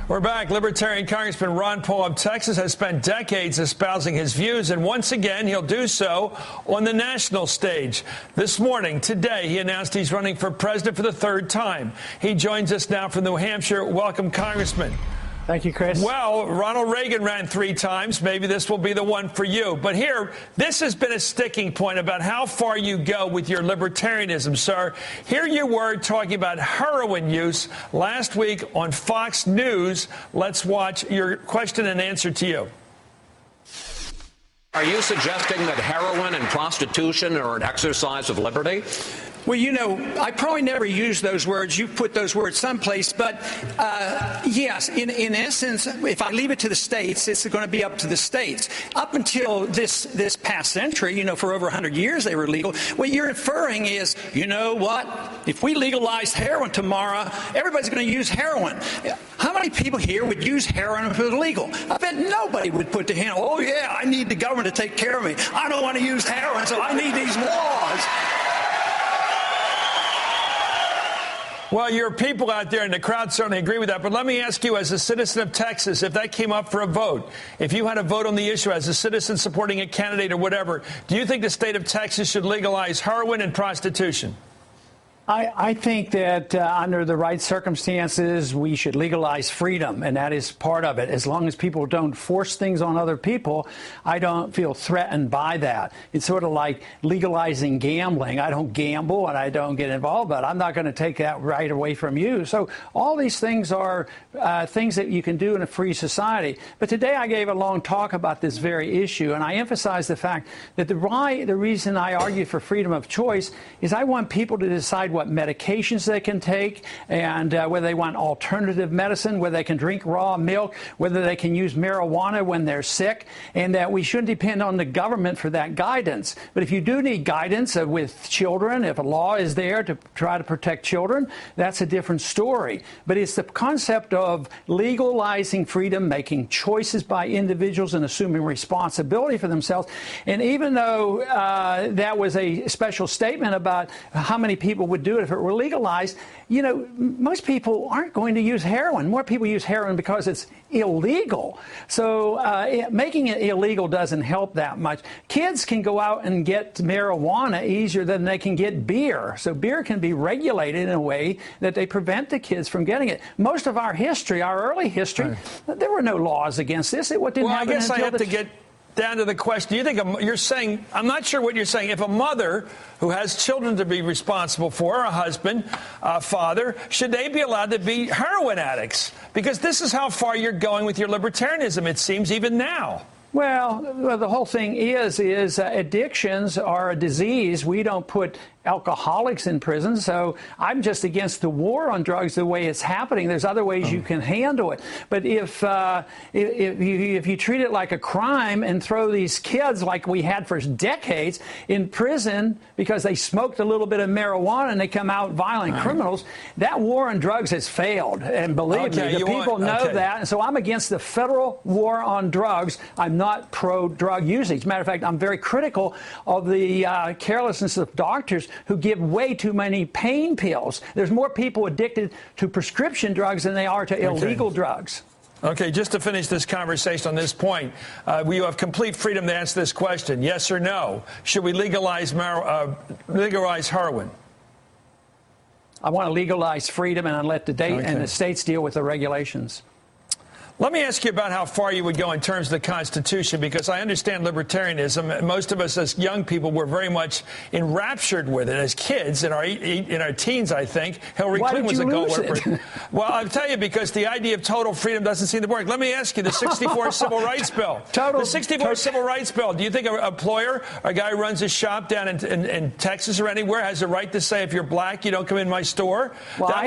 We're back. Libertarian Congressman Ron Paul of Texas has spent decades espousing his views, and once again, he'll do so on the national stage. This morning, today, he announced he's running for president for the third time. He joins us now from New Hampshire. Welcome, Congressman. Thank you, Chris. Well, Ronald Reagan ran 3 times. Maybe this will be the one for you. But here, this has been a sticking point about how far you go with your libertarianism, sir. Here you were talking about heroin use last week on Fox News. Let's watch your question and answer to you. Are you suggesting that heroin and prostitution are an exercise of liberty? Well, you know, I probably never used those words. You've put those words someplace. But, yes, in essence, if I leave it to the states, it's going to be up to the states. Up until this past century, you know, for over 100 years they were legal. What you're inferring is, you know what, if we legalize heroin tomorrow, everybody's going to use heroin. How many people here would use heroin if it was legal? I bet nobody would put their hand, oh, yeah, I need the government to take care of me. I don't want to use heroin, so I need these laws. Well, your people out there in the crowd certainly agree with that. But let me ask you, as a citizen of Texas, if that came up for a vote, if you had a vote on the issue as a citizen supporting a candidate or whatever, do you think the state of Texas should legalize heroin and prostitution? I think that under the right circumstances, we should legalize freedom, and that is part of it. As long as people don't force things on other people, I don't feel threatened by that. It's sort of like legalizing gambling. I don't gamble and I don't get involved, but I'm not going to take that right away from you. So all these things are things that you can do in a free society. But today I gave a long talk about this very issue, and I emphasized the fact that the reason I argue for freedom of choice is I want people to decide what medications they can take, and whether they want alternative medicine, whether they can drink raw milk, whether they can use marijuana when they're sick, and that we shouldn't depend on the government for that guidance. But if you do need guidance with children, if a law is there to try to protect children, that's a different story. But it's the concept of legalizing freedom, making choices by individuals and assuming responsibility for themselves. And even though that was a special statement about how many people would do it if it were legalized, you know, most people aren't going to use heroin. More people use heroin because it's illegal. So making it illegal doesn't help that much. Kids can go out and get marijuana easier than they can get beer. So beer can be regulated in a way that they prevent the kids from getting it. Most of our history, our early history, there were no laws against this. It didn't happen. Well, I guess I have to get down to the question. Do you think you're saying, I'm not sure what you're saying, if a mother who has children to be responsible for, a husband, a father, should they be allowed to be heroin addicts? Because this is how far you're going with your libertarianism, it seems, even now. Well, the whole thing is addictions are a disease. We don't put alcoholics in prison. So I'm just against the war on drugs the way it's happening. There's other ways you can handle it. But if you treat it like a crime and throw these kids, like we had for decades, in prison because they smoked a little bit of marijuana and they come out violent criminals, that war on drugs has failed. And believe me, the people know that. And so I'm against the federal war on drugs. I'm not pro-drug usage. As a matter of fact, I'm very critical of the carelessness of doctors who give way too many pain pills. There's more people addicted to prescription drugs than they are to illegal drugs. Okay, just to finish this conversation on this point, you have complete freedom to answer this question, yes or no. Should we legalize heroin? I want to legalize freedom and let the states deal with the regulations. Let me ask you about how far you would go in terms of the Constitution, because I understand libertarianism. Most of us as young people were very much enraptured with it as kids, in our teens, I think. Hillary Clinton was a goal. Well, I'll tell you, because the idea of total freedom doesn't seem to work. Let me ask you, the 64 Civil Rights Bill. The 64 Civil Rights Bill, do you think an employer, a guy who runs a shop down in Texas or anywhere, has a right to say, if you're black, you don't come in my store? Well, that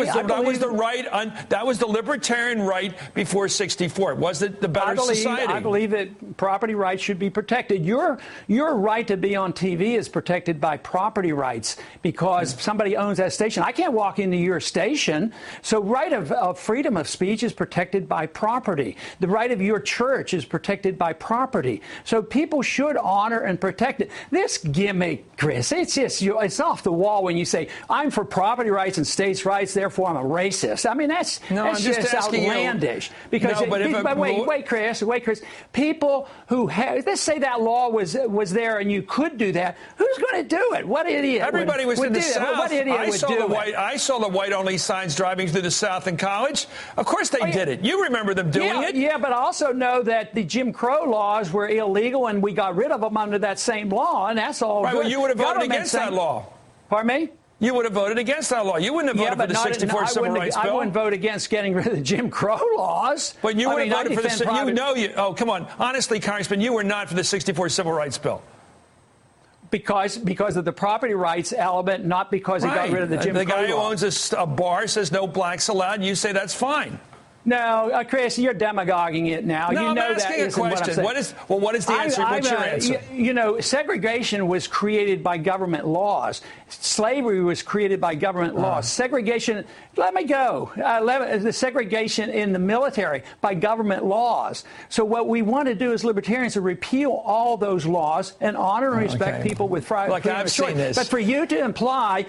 was the libertarian right before 64. 64? Was it the better society? I believe that property rights should be protected. Your right to be on TV is protected by property rights because somebody owns that station. I can't walk into your station. So right of freedom of speech is protected by property. The right of your church is protected by property. So people should honor and protect it. This gimmick, Chris, it's off the wall when you say, I'm for property rights and states' rights, therefore I'm a racist. I mean, that's just outlandish. Because wait, Chris. People who have, let's say that law was there and you could do that. Who's going to do it? What idiot? Everybody was in the South. What idiot would do it? I saw the white-only signs driving through the South in college. Of course they did it. You remember them doing it. Yeah, but I also know that the Jim Crow laws were illegal and we got rid of them under that same law, and that's all right, good. Well, you would have voted against that law. Pardon me? You would have voted against that law. You wouldn't have voted for the 64 Civil Rights Bill. I wouldn't vote against getting rid of the Jim Crow laws. But you would have voted for the... Oh, come on. Honestly, Congressman, you were not for the 64 Civil Rights Bill. Because of the property rights element, not because he got rid of the Jim Crow law. The guy who owns a bar says no blacks allowed, and you say that's fine. No, Chris, you're demagoguing it now. No, you know I'm asking a question. What is the answer? What's your answer? You know, segregation was created by government laws. Slavery was created by government laws. Segregation, the segregation in the military by government laws. So what we want to do as libertarians is repeal all those laws and honor and respect people with freedom of choice. But for you to imply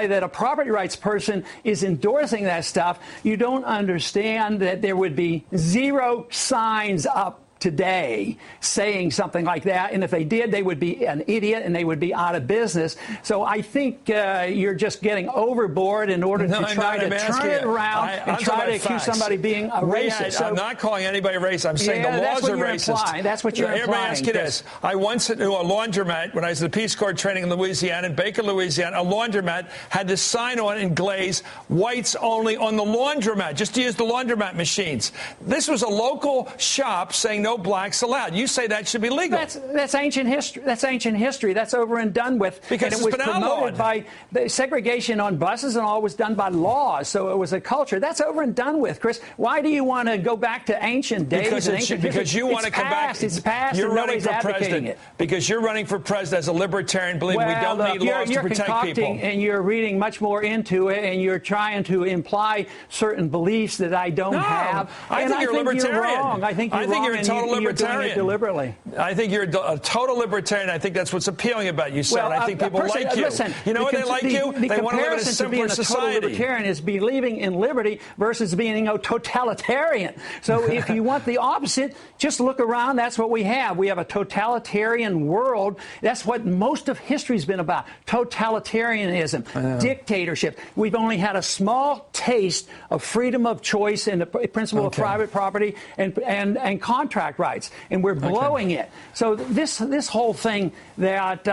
that a property rights person is endorsing that stuff, you don't understand that there would be zero signs up today saying something like that, and if they did, they would be an idiot and they would be out of business. So I think you're just getting overboard in order to try to turn it around and try to accuse somebody of being a racist. I'm not calling anybody racist. I'm saying the laws are racist. That's what you're implying. Let me ask you this. I once knew a laundromat when I was at the Peace Corps training in Louisiana, in Baker, Louisiana. A laundromat had this sign on in glaze, whites only on the laundromat, just to use the laundromat machines. This was a local shop saying no blacks allowed. You say that should be legal. That's ancient history. That's over and done with. Because and it was promoted by the segregation on buses and all was done by laws. So it was a culture. That's over and done with, Chris. Why do you want to go back to ancient days? Because you want to come back. It's past. You're running for president. Because you're running for president as a libertarian. Believe me, we don't need laws to protect people. And you're reading much more into it, and you're trying to imply certain beliefs that I don't have. I think you're libertarian. I think you're wrong. You're a total libertarian. You're doing it deliberately. I think you're a total libertarian. I think that's what's appealing about you, sir. I think people like you. Listen, you know why they like you? They want to live in a simpler society. Total libertarian is believing in liberty versus being totalitarian. So if you want the opposite, just look around. That's what we have. We have a totalitarian world. That's what most of history's been about. Totalitarianism, dictatorship. We've only had a small taste of freedom of choice and the principle of private property and contract rights, and we're blowing it. So this whole thing that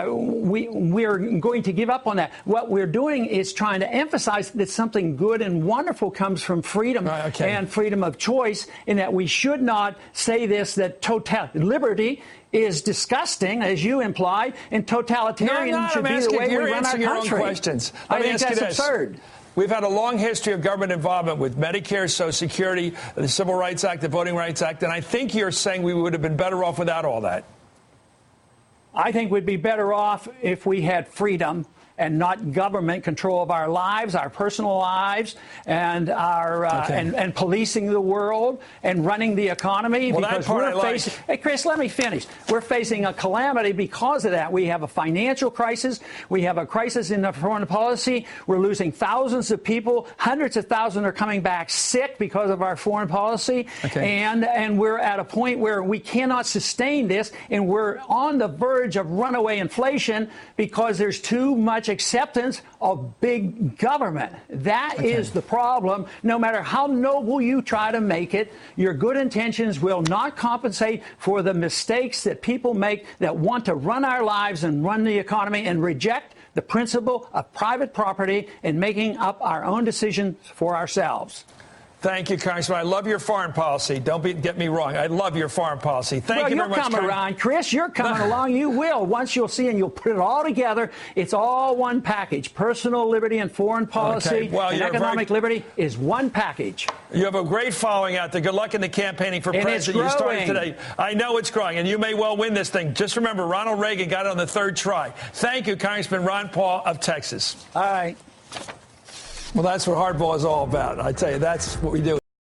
we're going to give up on that. What we're doing is trying to emphasize that something good and wonderful comes from freedom and freedom of choice, and that we should not say this, that liberty is disgusting, as you implied, and totalitarian should be the way we run our country. I think that's absurd. We've had a long history of government involvement with Medicare, Social Security, the Civil Rights Act, the Voting Rights Act, and I think you're saying we would have been better off without all that. I think we'd be better off if we had freedom and not government control of our lives, our personal lives, and our and policing the world and running the economy. Well, because that part we're facing. Hey, Chris, let me finish. We're facing a calamity because of that. We have a financial crisis. We have a crisis in the foreign policy. We're losing thousands of people. Hundreds of thousands are coming back sick because of our foreign policy. And we're at a point where we cannot sustain this, and we're on the verge of runaway inflation because there's too much acceptance of big government. That is the problem. No matter how noble you try to make it, your good intentions will not compensate for the mistakes that people make that want to run our lives and run the economy and reject the principle of private property and making up our own decisions for ourselves. Thank you, Congressman. I love your foreign policy. Don't get me wrong. I love your foreign policy. Thank you very much. You're coming around, Chris. You're coming along. You will. Once you'll see and you'll put it all together, it's all one package. Personal liberty and foreign policy and economic liberty is one package. You have a great following out there. Good luck in the campaigning for president. You started today. I know it's growing, and you may well win this thing. Just remember, Ronald Reagan got it on the third try. Thank you, Congressman Ron Paul of Texas. All right. Well, that's what Hardball is all about. I tell you, that's what we do.